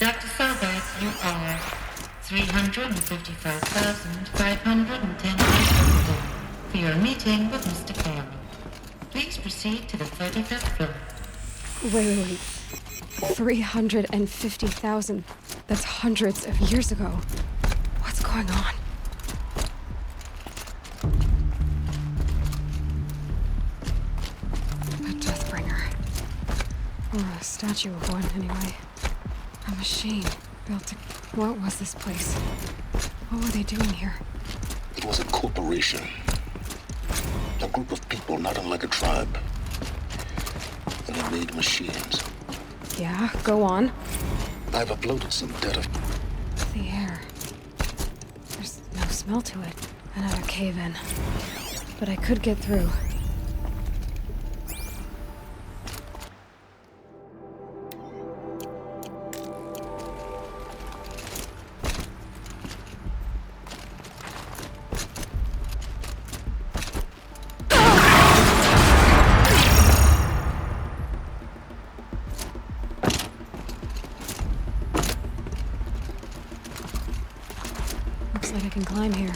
Dr. Sobek, you are 355,510 for your meeting with Mr. Carroll. Please proceed to the 35th floor. Wait. 350,000. That's hundreds of years ago. What's going on? A Deathbringer. Or a statue of one, anyway. A machine built to... What was this place? What were they doing here? It was a corporation. A group of people not unlike a tribe. And they made machines. Yeah, go on. I've uploaded some data. The air. There's no smell to it. Another cave-in. But I could get through. Looks like I can climb here.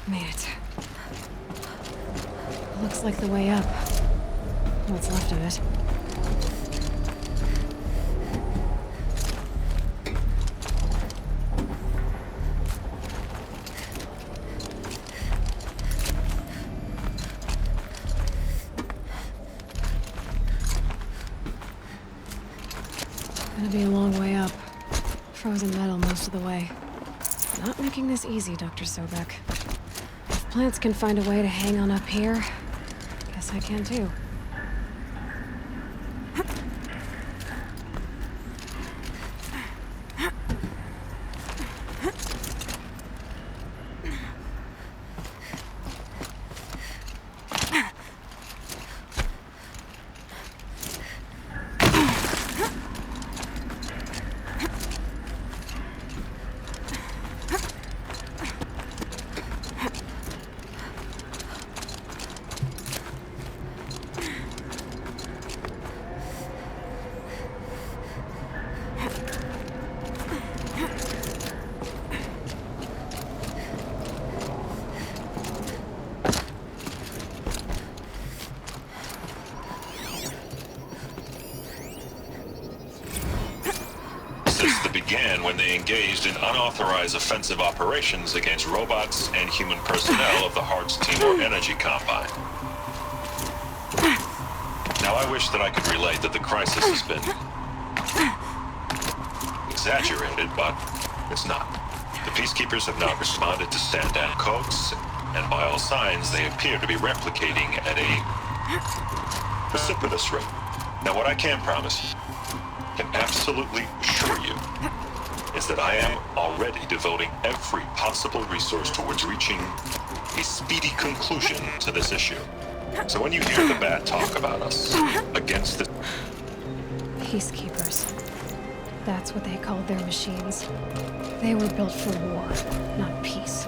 Made it. Looks like the way up. What's left of it. Gonna be a long way up. Frozen metal most of the way. Not making this easy, Dr. Sobek. If plants can find a way to hang on up here, guess I can too. Began when they engaged in unauthorized offensive operations against robots and human personnel of the Hearts Timor Energy Combine. Now I wish that I could relate that the crisis has been exaggerated, but it's not. The Peacekeepers have now responded to stand-down codes, and by all signs they appear to be replicating at a precipitous rate. Now what I can promise you, can absolutely assure you, is that I am already devoting every possible resource towards reaching a speedy conclusion to this issue. So when you hear the bad talk about us against the Peacekeepers. That's what they called their machines. They were built for war, not peace.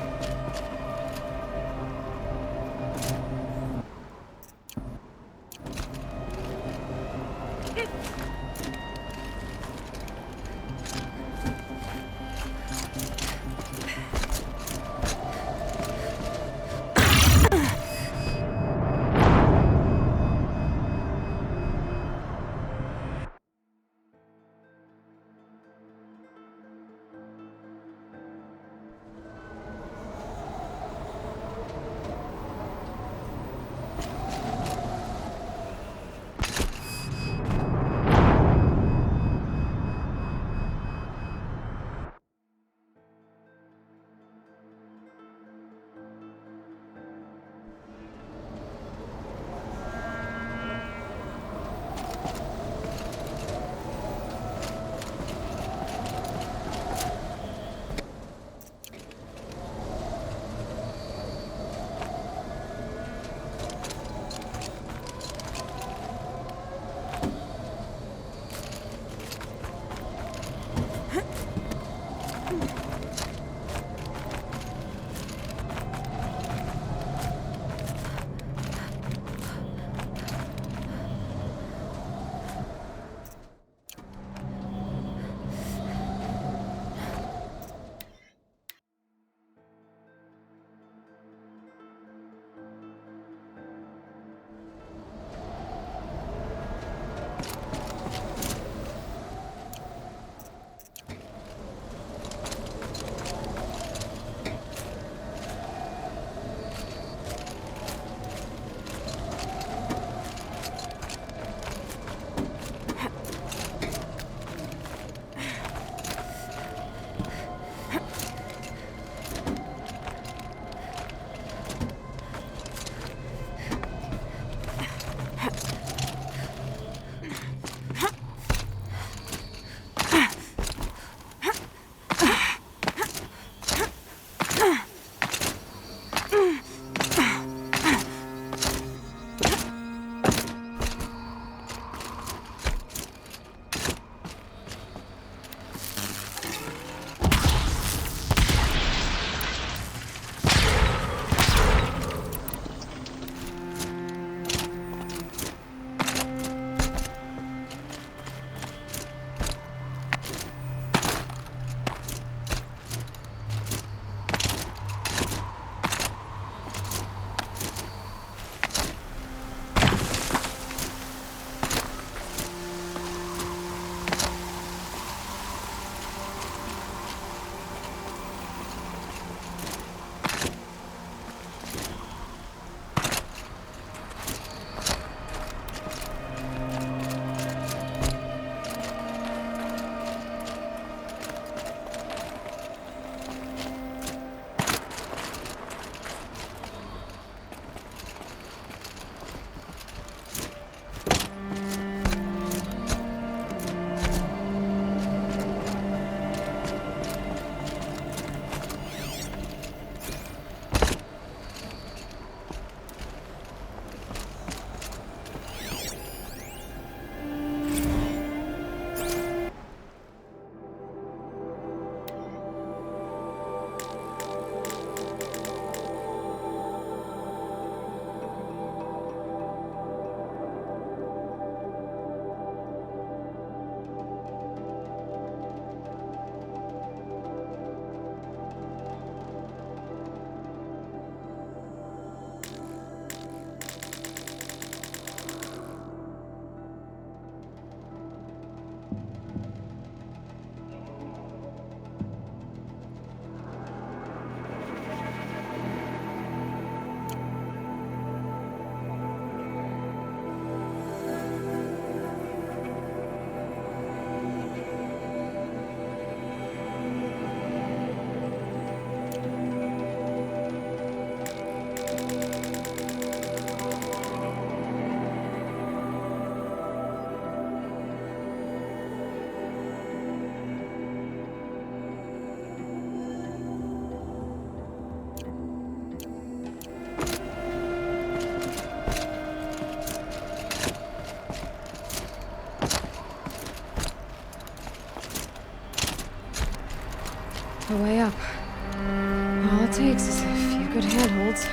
the way up. All it takes is a few good handholds.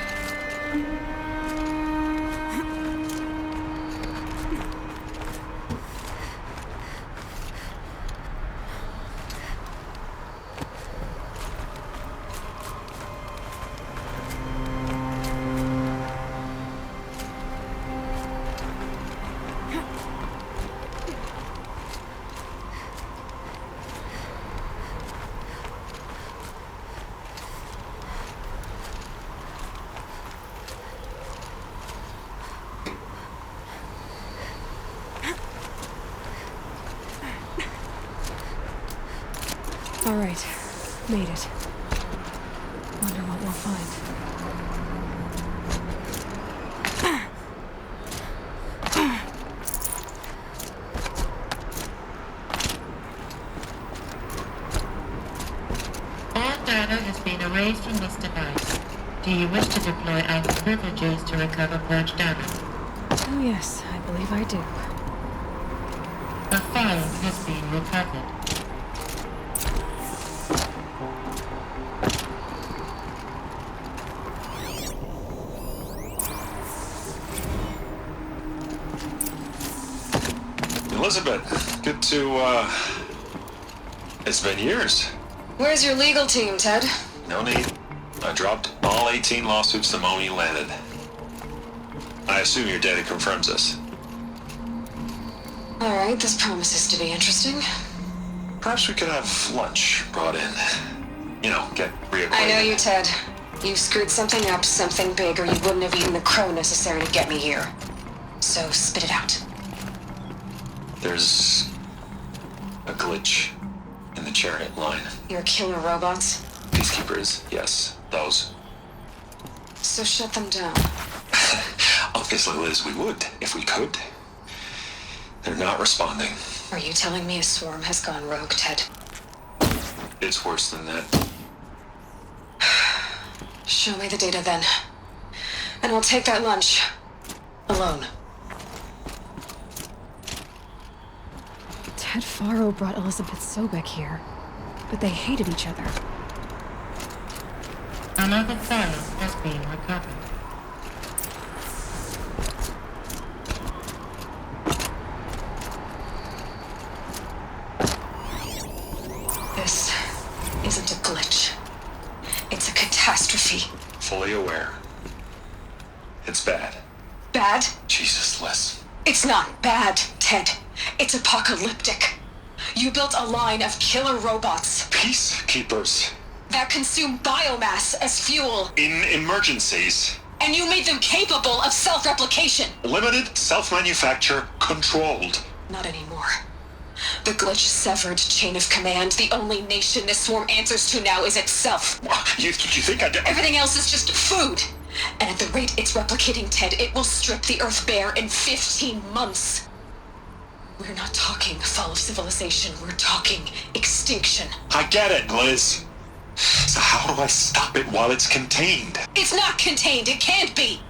All right, made it. Wonder what we'll find. All data has been erased from this device. Do you wish to deploy our privileges to recover purged data? Oh yes, I believe I do. A file has been recovered. Elizabeth, good to, it's been years. Where's your legal team, Ted? No need. I dropped all 18 lawsuits the moment you landed. I assume your data confirms this. All right, this promises to be interesting. Perhaps we could have lunch brought in. You know, get reacquainted. I know you, Ted. You screwed something up, something big, or you wouldn't have eaten the crow necessary to get me here. So spit it out. There's a glitch in the chariot line. Your killer robots? Peacekeepers, yes, those. So shut them down. Obviously, Liz, we would, if we could. They're not responding. Are you telling me a swarm has gone rogue, Ted? It's worse than that. Show me the data then. And I'll take that lunch. Alone. Ted Faro brought Elizabeth Sobek here, but they hated each other. Another file has been recovered. This isn't a glitch. It's a catastrophe. Fully aware. It's bad. Bad? Jesus, Liz. It's not bad, Ted. It's apocalyptic. You built a line of killer robots Peacekeepers. that consume biomass as fuel, In emergencies. and you made them capable of self-replication. Limited, self-manufacture, controlled. Not anymore. The glitch severed chain of command. The only nation this swarm answers to now is itself. You think I did? Everything else is just food. And at the rate it's replicating, Ted, it will strip the Earth bare in 15 months. We're not talking fall of civilization. We're talking extinction. I get it, Liz. So how do I stop it while it's contained? It's not contained. It can't be.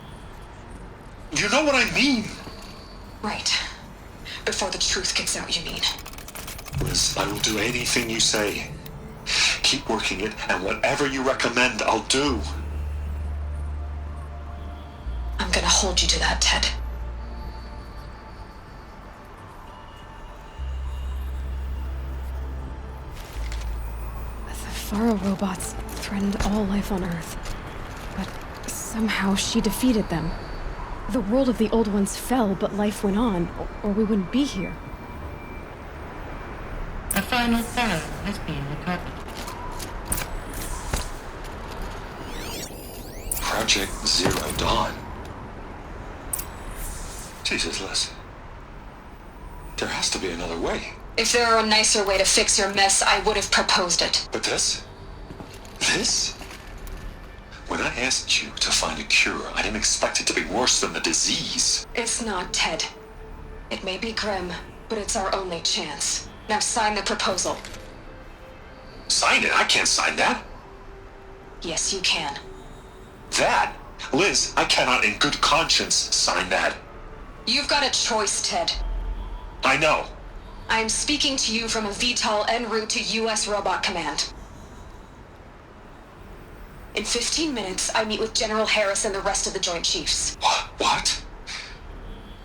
You know what I mean? Right. Before the truth gets out, you mean? Liz, I will do anything you say. Keep working it, and whatever you recommend, I'll do. I'm gonna hold you to that, Ted. The Faro robots threatened all life on Earth. But somehow she defeated them. The world of the old ones fell, but life went on, or we wouldn't be here. A final file has been recovered. Project Zero Dawn. Jesus, Liz. There has to be another way. If there were a nicer way to fix your mess, I would have proposed it. But this? This? When I asked you to find a cure, I didn't expect it to be worse than the disease. It's not, Ted. It may be grim, but it's our only chance. Now sign the proposal. Sign it? I can't sign that. Yes, you can. That? Liz, I cannot in good conscience sign that. You've got a choice, Ted. I know. I am speaking to you from a VTOL en route to U.S. Robot Command. In 15 minutes, I meet with General Harris and the rest of the Joint Chiefs. What?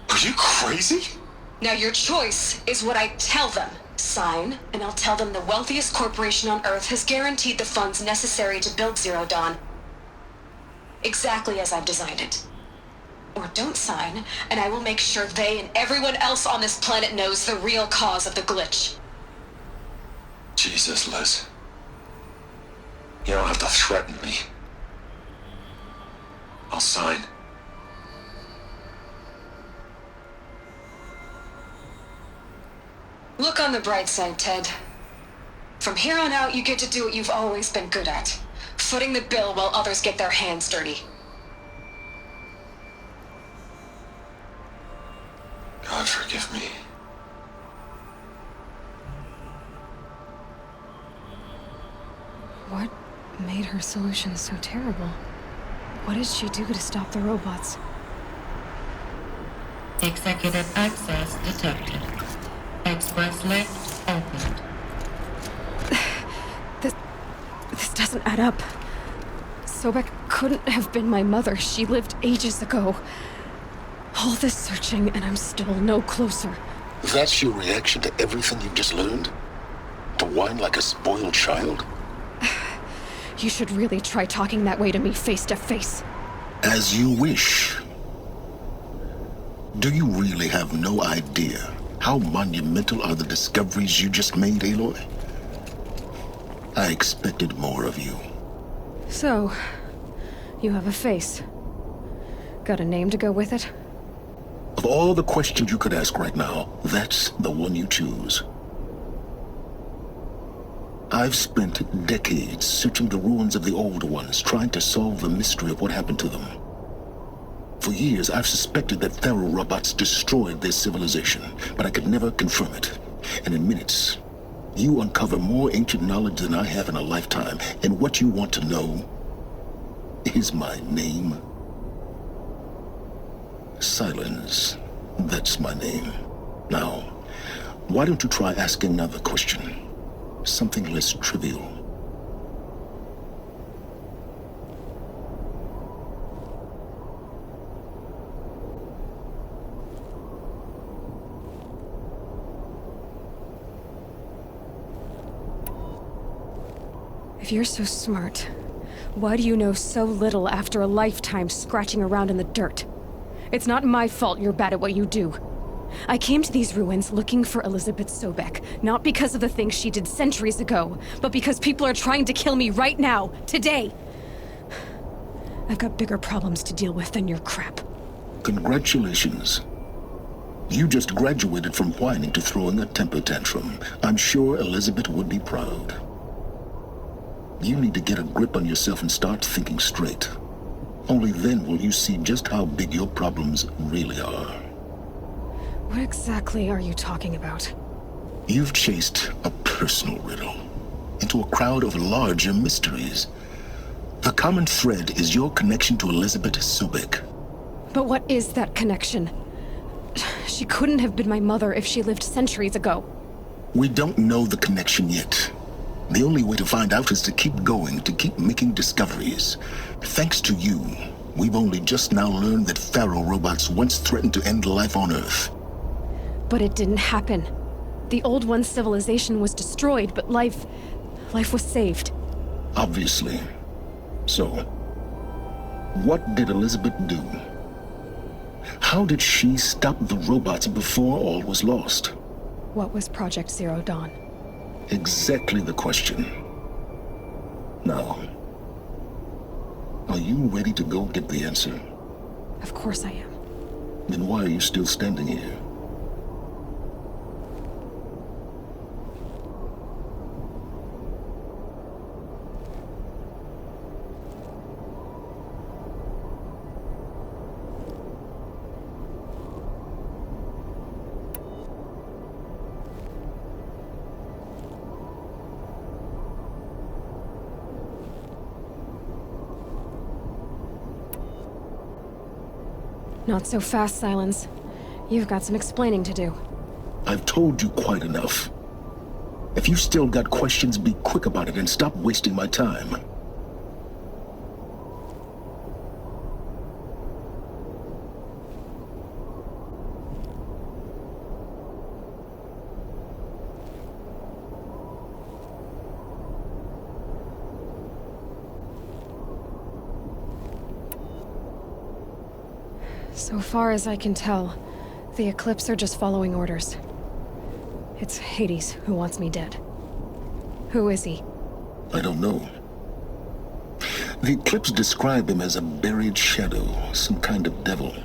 Are you crazy? Now your choice is what I tell them. Sign, and I'll tell them the wealthiest corporation on Earth has guaranteed the funds necessary to build Zero Dawn exactly as I've designed it. Or don't sign, and I will make sure they and everyone else on this planet knows the real cause of the glitch. Jesus, Liz. You don't have to threaten me. I'll sign. Look on the bright side, Ted. From here on out, you get to do what you've always been good at. Footing the bill while others get their hands dirty. God forgive me. What made her solution so terrible? What did she do to stop the robots? Executive access detected. Express lift opened. This doesn't add up. Sobek couldn't have been my mother. She lived ages ago. All this searching, and I'm still no closer. That's your reaction to everything you've just learned? To whine like a spoiled child? You should really try talking that way to me face to face. As you wish. Do you really have no idea how monumental are the discoveries you just made, Aloy? I expected more of you. So, you have a face. Got a name to go with it? Of all the questions you could ask right now, that's the one you choose. I've spent decades searching the ruins of the old ones, trying to solve the mystery of what happened to them. For years, I've suspected that Faro robots destroyed their civilization, but I could never confirm it. And in minutes, you uncover more ancient knowledge than I have in a lifetime, and what you want to know is my name. Silence. That's my name. Now, why don't you try asking another question? Something less trivial. If you're so smart, why do you know so little after a lifetime scratching around in the dirt? It's not my fault you're bad at what you do. I came to these ruins looking for Elizabeth Sobek, not because of the things she did centuries ago, but because people are trying to kill me right now, today. I've got bigger problems to deal with than your crap. Congratulations. You just graduated from whining to throwing a temper tantrum. I'm sure Elizabeth would be proud. You need to get a grip on yourself and start thinking straight. Only then will you see just how big your problems really are. What exactly are you talking about? You've chased a personal riddle into a crowd of larger mysteries. The common thread is your connection to Elizabeth Sobek. But what is that connection? She couldn't have been my mother if she lived centuries ago. We don't know the connection yet. The only way to find out is to keep going, to keep making discoveries. Thanks to you, we've only just now learned that Faro robots once threatened to end life on Earth. But it didn't happen. The Old One's civilization was destroyed, but life was saved. Obviously. So, what did Elizabeth do? How did she stop the robots before all was lost? What was Project Zero Dawn? Exactly the question. Now, are you ready to go get the answer? Of course I am. Then why are you still standing here? Not so fast, Silence. You've got some explaining to do. I've told you quite enough. If you still got questions, be quick about it and stop wasting my time. So far as I can tell, the Eclipse are just following orders. It's Hades who wants me dead. Who is he? I don't know. The Eclipse describe him as a buried shadow, some kind of devil.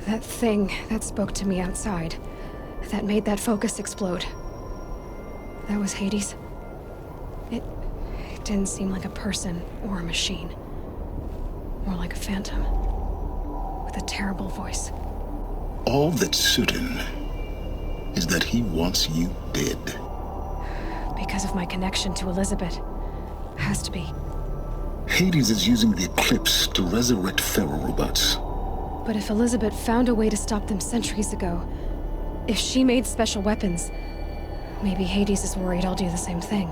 That thing that spoke to me outside, that made that focus explode. That was Hades? It didn't seem like a person or a machine. More like a phantom. With a terrible voice. All that's certain is that he wants you dead. Because of my connection to Elizabeth. Has to be. Hades is using the Eclipse to resurrect Faro robots. But if Elizabeth found a way to stop them centuries ago, if she made special weapons, maybe Hades is worried I'll do the same thing.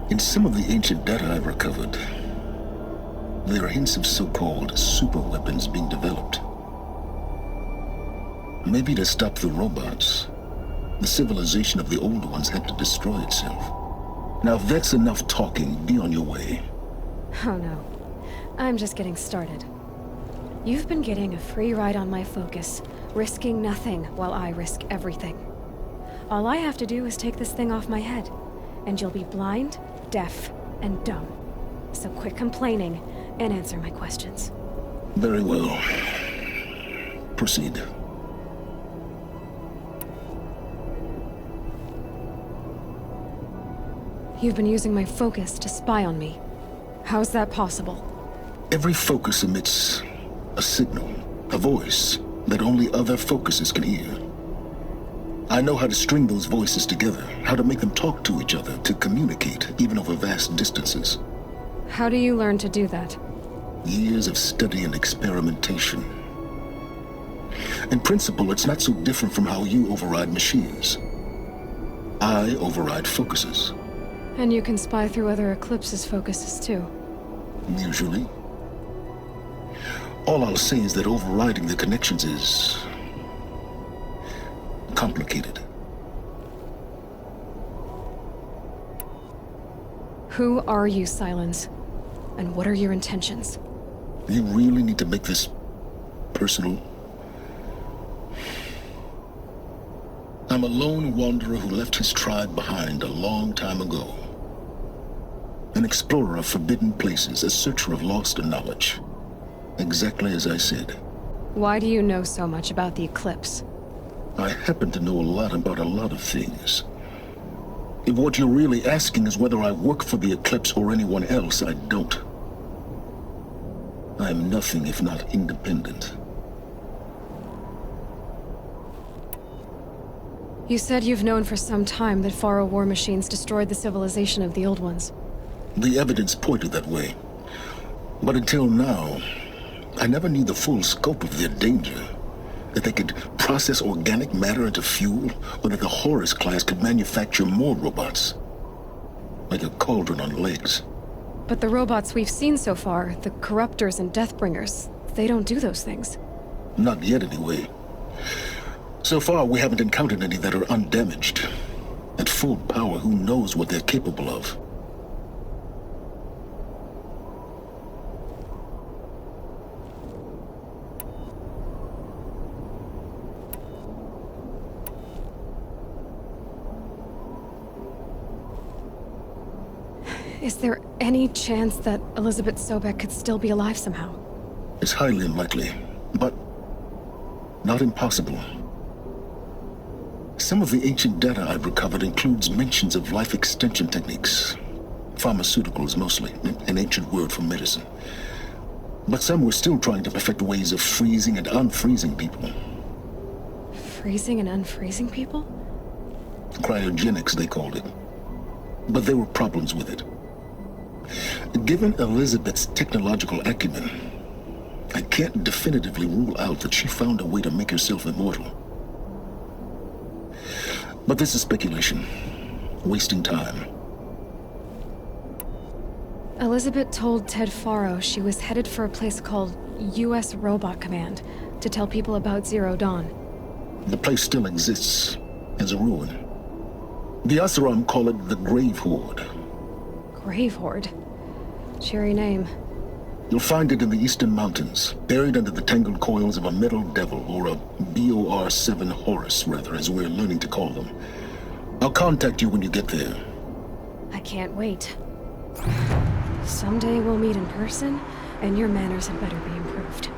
In some of the ancient data I've recovered, there are hints of so-called super weapons being developed. Maybe to stop the robots, the civilization of the older ones had to destroy itself. Now, if that's enough talking, be on your way. Oh no. I'm just getting started. You've been getting a free ride on my focus, risking nothing while I risk everything. All I have to do is take this thing off my head, and you'll be blind, deaf, and dumb. So quit complaining and answer my questions. Very well. Proceed. You've been using my focus to spy on me. How's that possible? Every focus emits a signal, a voice that only other focuses can hear. I know how to string those voices together, how to make them talk to each other, to communicate, even over vast distances. How do you learn to do that? Years of study and experimentation. In principle, it's not so different from how you override machines. I override focuses. And you can spy through other Eclipse's focuses too. Usually. All I'll say is that overriding the connections is complicated. Who are you, Sylens? And what are your intentions? You really need to make this personal? I'm a lone wanderer who left his tribe behind a long time ago. An explorer of forbidden places, a searcher of lost knowledge. Exactly as I said. Why do you know so much about the Eclipse? I happen to know a lot about a lot of things. If what you're really asking is whether I work for the Eclipse or anyone else, I don't. I am nothing if not independent. You said you've known for some time that Faro war machines destroyed the civilization of the old ones. The evidence pointed that way. But until now, I never knew the full scope of their danger. That they could process organic matter into fuel, or that the Horus class could manufacture more robots. Like a cauldron on legs. But the robots we've seen so far, the Corruptors and Deathbringers, they don't do those things. Not yet, anyway. So far, we haven't encountered any that are undamaged. At full power, who knows what they're capable of? Is there any chance that Elizabeth Sobek could still be alive somehow? It's highly unlikely, but not impossible. Some of the ancient data I've recovered includes mentions of life extension techniques. Pharmaceuticals, mostly, an ancient word for medicine. But some were still trying to perfect ways of freezing and unfreezing people. Freezing and unfreezing people? Cryogenics, they called it. But there were problems with it. Given Elizabeth's technological acumen, I can't definitively rule out that she found a way to make herself immortal. But this is speculation. Wasting time. Elizabeth told Ted Faro she was headed for a place called U.S. Robot Command to tell people about Zero Dawn. The place still exists as a ruin. The Oseram call it the Grave Horde. Grave Horde? Cheery name. You'll find it in the eastern mountains, buried under the tangled coils of a metal devil, or a BOR-7 Horus, rather, as we're learning to call them. I'll contact you when you get there. I can't wait. Someday we'll meet in person, and your manners had better be improved.